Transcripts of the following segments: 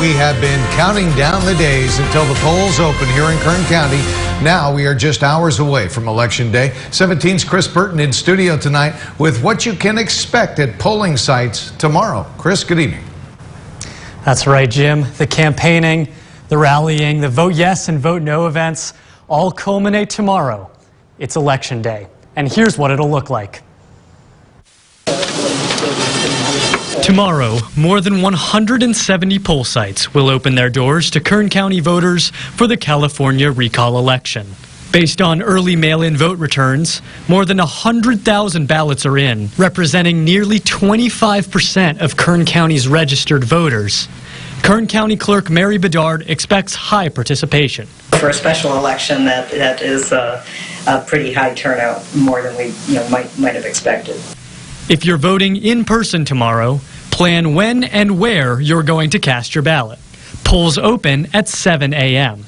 we have been counting down the days until the polls open here in Kern County. Now we are just hours away from Election Day. 17's Chris Burton in studio tonight with what you can expect at polling sites tomorrow. Chris, good evening. That's right, Jim. The campaigning, the rallying, the vote yes and vote no events all culminate tomorrow. It's Election Day, and here's what it'll look like. Tomorrow, more than 170 poll sites will open their doors to Kern County voters for the California recall election. Based on early mail-in vote returns, more than 100,000 ballots are in, representing nearly 25% of Kern County's registered voters. Kern County Clerk Mary Bedard expects high participation. For a special election, that is a pretty high turnout, more than we might have expected. If you're voting in person tomorrow, plan when and where you're going to cast your ballot. Polls open at 7 a.m.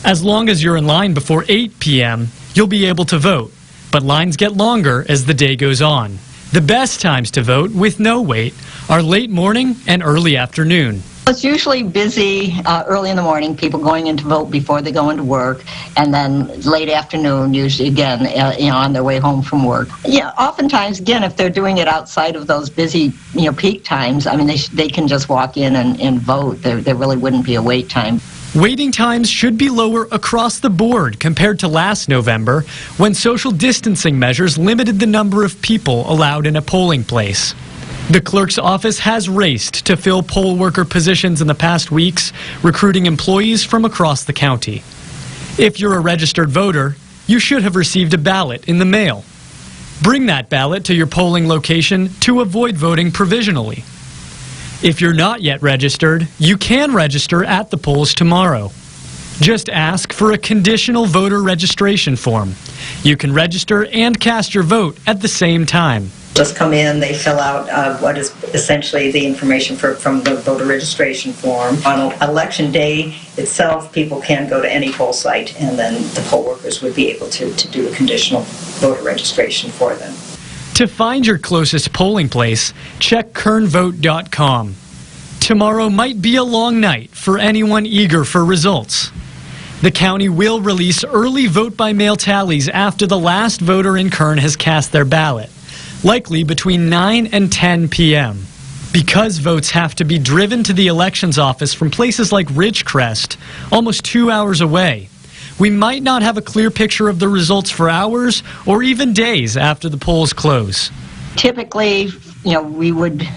As long as you're in line before 8 p.m., you'll be able to vote, but lines get longer as the day goes on. The best times to vote with no wait are late morning and early afternoon. It's usually busy early in the morning, people going in to vote before they go into work, and then late afternoon, usually again, on their way home from work. Yeah, oftentimes, again, if they're doing it outside of those busy, peak times, I mean, they can just walk in and vote. There really wouldn't be a wait time. Waiting times should be lower across the board compared to last November, when social distancing measures limited the number of people allowed in a polling place. The clerk's office has raced to fill poll worker positions in the past weeks, recruiting employees from across the county. If you're a registered voter, you should have received a ballot in the mail. Bring that ballot to your polling location to avoid voting provisionally. If you're not yet registered, you can register at the polls tomorrow. Just ask for a conditional voter registration form. You can register and cast your vote at the same time. Just come in, they fill out what is essentially the information from the voter registration form. On Election Day itself, people can go to any poll site, and then the poll workers would be able to do a conditional voter registration for them. To find your closest polling place, check kernvote.com. Tomorrow might be a long night for anyone eager for results. The county will release early vote-by-mail tallies after the last voter in Kern has cast their ballot, likely between 9 and 10 p.m. Because votes have to be driven to the elections office from places like Ridgecrest, almost 2 hours away, we might not have a clear picture of the results for hours or even days after the polls close. Typically, we would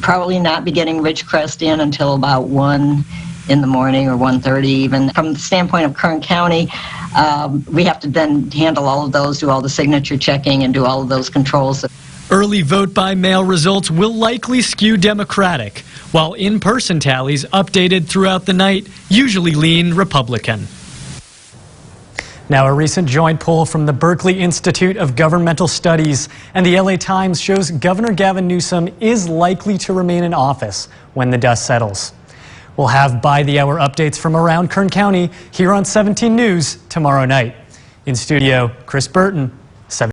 probably not be getting Ridgecrest in until about 1 in the morning or 1:30 even. From the standpoint of Kern County, we have to then handle all of those, do all the signature checking and do all of those controls. Early vote-by-mail results will likely skew Democratic, while in-person tallies updated throughout the night usually lean Republican. Now, a recent joint poll from the Berkeley Institute of Governmental Studies and the LA Times shows Governor Gavin Newsom is likely to remain in office when the dust settles. We'll have by-the-hour updates from around Kern County here on 17 News tomorrow night. In studio, Chris Burton.